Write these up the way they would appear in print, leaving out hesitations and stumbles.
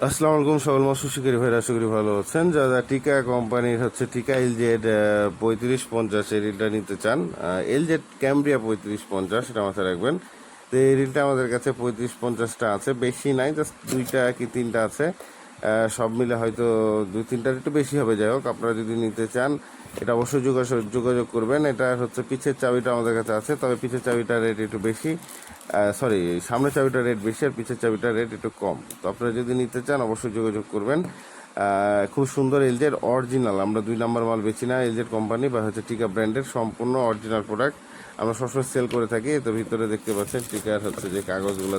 আসসালামু আলাইকুম সকল মৎস্যশিকারী ভাইরা, আশা করি ভালো আছেন। যারা টিকা কোম্পানির টিকা এলজেড 3550 এই রিলটা নিতে চান, এলজেড ক্যামব্রিয়া 3550 এটা মাথায় রাখবেন। তো এই রিলটা আমাদের কাছে 3550টা আছে, বেশি নাই, জাস্ট দুইটা কি তিনটা আছে। সব মিলে হয়তো দুই তিনটার একটু বেশি হবে। যাই হোক, আপনারা যদি নিতে চান এটা অবশ্যই যোগাযোগ করবেন। এটা পিছের চাবিটা আমাদের কাছে আছে, তবে পিছের চাবিটার রেট একটু বেশি, সরি সামনের চাবিটার রেট বেশি আর পিছের চাবিটার রেট একটু কম। তো আপনারা যদি নিতে চান অবশ্যই যোগাযোগ করবেন। খুব সুন্দর এলজেড অরিজিনাল, আমরা 2 নম্বর মাল বেচি না। এলজেড কোম্পানি বা টিকা ব্র্যান্ডের সম্পূর্ণ অরিজিনাল প্রোডাক্ট আমরা সবসময় সেল করে থাকি। তো ভিতরে দেখতে পাচ্ছেন টিকার যে কাগজগুলো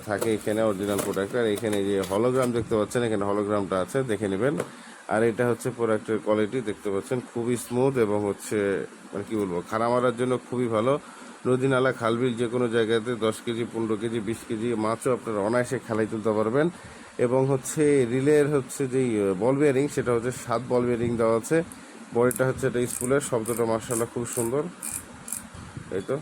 থাকে এখানে অরিজিনাল প্রোডাক্ট। আর এখানে যে হলোগ্রাম দেখতে পাচ্ছেন, এখানে হলোগ্রামটা আছে, দেখে নেবেন। আর এটা প্রোডাক্টের কোয়ালিটি দেখতে পাচ্ছেন, খুবই স্মুথ এবং মানে কি বলবো, খাড়া মারার জন্য খুবই ভালো। নদী নালা খালবিল যে কোনো জায়গাতে 10 কেজি 15 কেজি 20 কেজি মাছও আপনারা অনায়াসে খেলায় তুলতে পারবেন। এবং রিলের যেই বল বিয়ারিং, সেটা 7 বল বিয়ারিং দেওয়া আছে। বডিটা এটা স্কুলের, শব্দটা মার্শাল্লাহ খুব সুন্দর। এই তো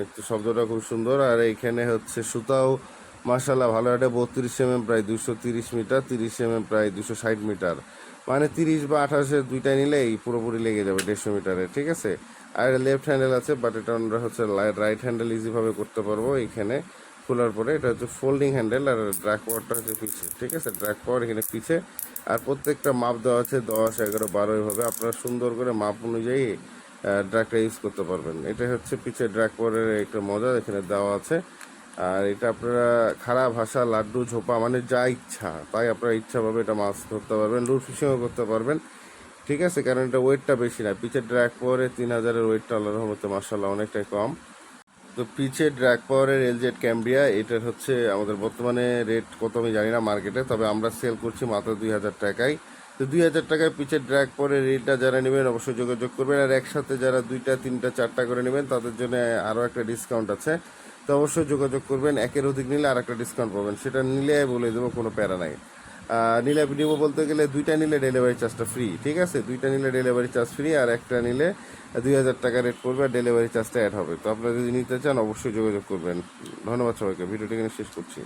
একটু শব্দটা খুব সুন্দর। আর এইখানে সুতাও মার্শাল্লাহ ভালো। একটা 32 mm প্রায় 230 মিটার, 30 mm প্রায় 260 মিটার, মানে 30 বা 28 দুইটাই নিলে এই পুরোপুরি লেগে যাবে 150 মিটারে, ঠিক আছে। আর লেফট হ্যান্ডেল আছে, বাট এটা আমরা রাইট হ্যান্ডেল ইজিভাবে করতে পারবো। এইখানে খোলার পরে এটা ফোল্ডিং হ্যান্ডেল, আর ড্র্যাগ পাওয়ারটা পিছে, ঠিক আছে। ড্র্যাগ পাওয়ার এখানে পিছে। আর প্রত্যেকটা মাপ দেওয়া আছে 10, 11, 12 এভাবে। আপনারা সুন্দর করে মাপ অনুযায়ী ড্র্যাগটা ইউজ করতে পারবেন। এটা পিছে ড্র্যাগ পাওয়ারের একটা মজা এখানে দেওয়া আছে। আর এটা আপনারা খাড়া ভাষা লাড্ডু ঝোপা মানে যা ইচ্ছা তাই আপনারা ইচ্ছাভাবে এটা মাছ ধরতে পারবেন, লুর ফিশিংও করতে পারবেন, ঠিক আছে। কারণ এটা ওয়েটটা বেশি না, পিছের ড্র্যাগ পাওয়ারে 3000-এর ওয়েটটা আল্লাহর রহমতে মাশাআল্লাহ অনেকটাই কম। তো পিছে ড্র্যাগ পাওয়ারের এলজেড ক্যামব্রিয়া এটার আমাদের বর্তমানে রেট কত আমি জানি না মার্কেটে, তবে আমরা সেল করছি মাত্র 2000 টাকায়। তো 2000 টাকায় পিছের ড্র্যাগ পাওয়ারের রেটটা যারা নেবেন অবশ্যই যোগাযোগ করবেন। আর একসাথে যারা 2টা 3টা 4টা করে নেবেন তাদের জন্য আরও একটা ডিসকাউন্ট আছে। তো অবশ্যই যোগাযোগ করবেন। একের অধিক নিলে আর একটা ডিসকাউন্ট পাবেন, সেটা নিলে বলে দেবো, কোনো প্যারা নাই। নিব বলতে গেলে 2টা নিলে ডেলিভারি চার্জটা ফ্রি, ঠিক আছে। 2টা নিলে ডেলিভারি চার্জ ফ্রি, আর একটা নিলে 2000 টাকা রেট পড়বে, আর ডেলিভারি চার্জটা অ্যাড হবে। তো আপনারা যদি নিতে চান অবশ্যই যোগাযোগ করবেন। ধন্যবাদ সবাইকে, ভিডিওটি এখানে শেষ করছি।